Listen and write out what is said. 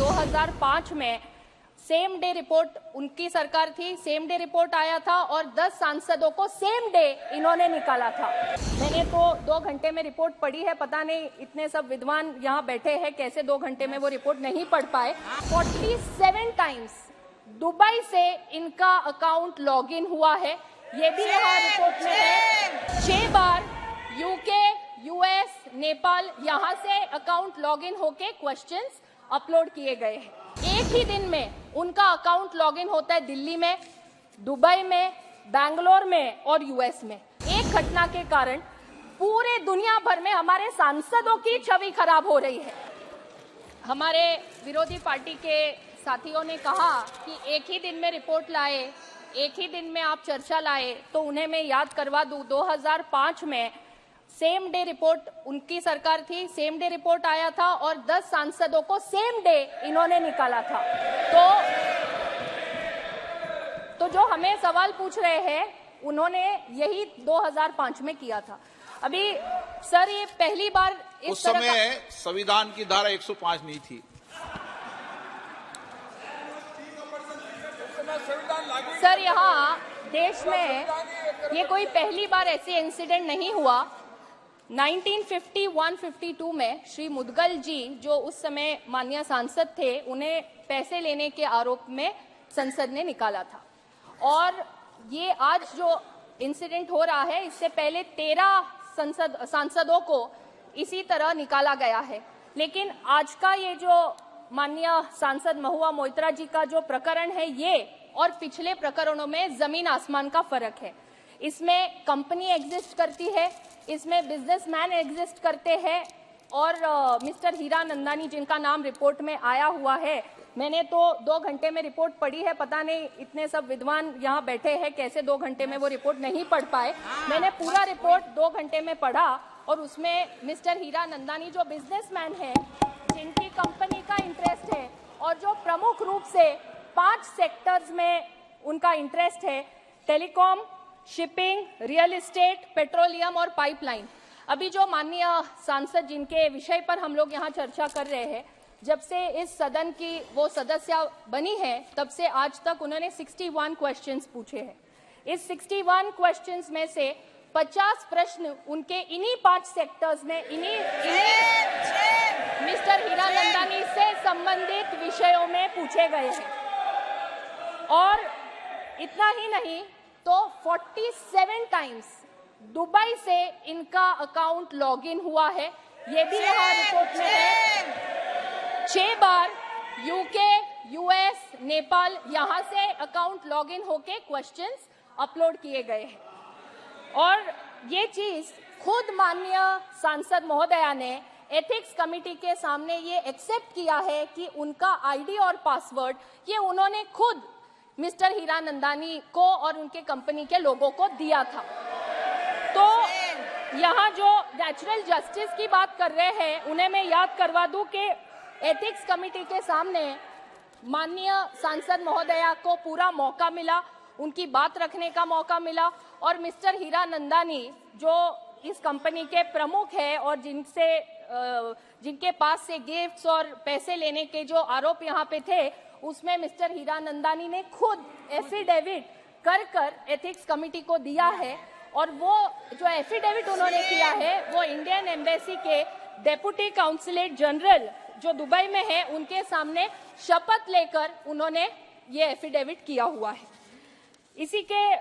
2005 में same day report उनकी सरकार थी, सेम डे रिपोर्ट आया था और 10 सांसदों को सेम डे इन्होंने निकाला था। मैंने तो 2 घंटे में रिपोर्ट पढ़ी है, पता नहीं इतने सब विद्वान यहाँ बैठे हैं कैसे 2 घंटे में वो रिपोर्ट नहीं पढ़ पाए। 47 टाइम्स दुबई से इनका अकाउंट लॉगिन हुआ है, ये भी यहाँ रिपोर्ट में है। 6 बार यूके, यूएस, नेपाल यहाँ से अकाउंट लॉगिन होके क्वेश्चंस अपलोड किए गए हैं। एक ही दिन में उनका अकाउंट लॉगिन होता है दिल्ली में, दुबई में, बैंगलोर में और यूएस में। एक घटना के कारण पूरे दुनिया भर में हमारे सांसदों की छवि खराब हो रही है। हमारे विरोधी पार्टी के साथियों ने कहा कि एक ही दिन में रिपोर्ट लाए, एक ही दिन में आप चर्चा लाए, तो उन्हें मैं याद करवा दूं 2005 में सेम डे रिपोर्ट उनकी सरकार थी, सेम डे रिपोर्ट आया था और 10 सांसदों को सेम डे इन्होंने निकाला था। तो जो हमें सवाल पूछ रहे हैं उन्होंने यही 2005 में किया था। अभी सर ये पहली बार उस समय संविधान की धारा 105 नहीं थी। सर यहाँ देश में ये कोई पहली बार ऐसे इंसिडेंट नहीं हुआ। 1951-52 में श्री मुदगल जी जो उस समय माननीय सांसद थे, उन्हें पैसे लेने के आरोप में संसद ने निकाला था। और ये आज जो इंसिडेंट हो रहा है, इससे पहले 13 सांसदों को इसी तरह निकाला गया है। लेकिन आज का ये जो माननीय सांसद महुआ मोइत्रा जी का जो प्रकरण है, ये और पिछले प्रकरणों में जमीन आसमान का फर्क है। इसमें कंपनी एग्जिस्ट करती है, इसमें बिजनेसमैन एग्जिस्ट करते हैं और मिस्टर हीरा नंदानी जिनका नाम रिपोर्ट में आया हुआ है, मैंने तो 2 घंटे में रिपोर्ट पढ़ी है, पता नहीं इतने सब विद्वान यहाँ बैठे हैं कैसे 2 घंटे में वो रिपोर्ट नहीं पढ़ पाए। मैंने पूरा रिपोर्ट 2 घंटे में पढ़ा और उसमें मिस्टर हीरा नंदानी जो बिजनेसमैन है, जिनकी कंपनी का इंटरेस्ट है और जो प्रमुख रूप से 5 सेक्टर्स में उनका इंटरेस्ट है, telecom, shipping, real estate, petroleum और पाइपलाइन। अभी जो माननीय सांसद जिनके विषय पर हम लोग यहाँ चर्चा कर रहे हैं, जब से इस सदन की वो सदस्य बनी है तब से आज तक उन्होंने 61 क्वेश्चंस पूछे हैं। इस 61 क्वेश्चंस में से 50 प्रश्न उनके इन्हीं 5 सेक्टर्स में इन्हीं मिस्टर हीरा नंदानी से संबंधित विषयों में पूछे गए हैं। और इतना ही नहीं तो 47 टाइम्स दुबई से इनका अकाउंट लॉगिन हुआ है, ये भी यहाँ रिपोर्ट में है। 6 बार यूके, यूएस, नेपाल यहाँ से अकाउंट लॉगिन होके क्वेश्चंस अपलोड किए गए हैं। और ये चीज खुद माननीय सांसद महोदया ने एथिक्स कमेटी के सामने ये एक्सेप्ट किया है कि उनका आईडी और पासवर्ड ये उन्होंने खुद मिस्टर हीरा नंदानी को और उनके कंपनी के लोगों को दिया था। तो यहाँ जो नेचुरल जस्टिस की बात कर रहे हैं, उन्हें मैं याद करवा दूं कि एथिक्स कमेटी के सामने माननीय सांसद महोदया को पूरा मौका मिला, उनकी बात रखने का मौका मिला और मिस्टर हीरा नंदानी जो इस कंपनी के प्रमुख है और जिनके पास से गिफ्ट्स और पैसे लेने के जो आरोप यहाँ पे थे, उसमें मिस्टर हीरा नंदानी ने खुद एफिडेविट कर एथिक्स कमेटी को दिया है। और वो जो एफिडेविट उन्होंने किया है वो इंडियन एम्बेसी के डेप्यूटी काउंसलेट जनरल जो दुबई में है, उनके सामने शपथ लेकर उन्होंने ये एफिडेविट किया हुआ है। इसी के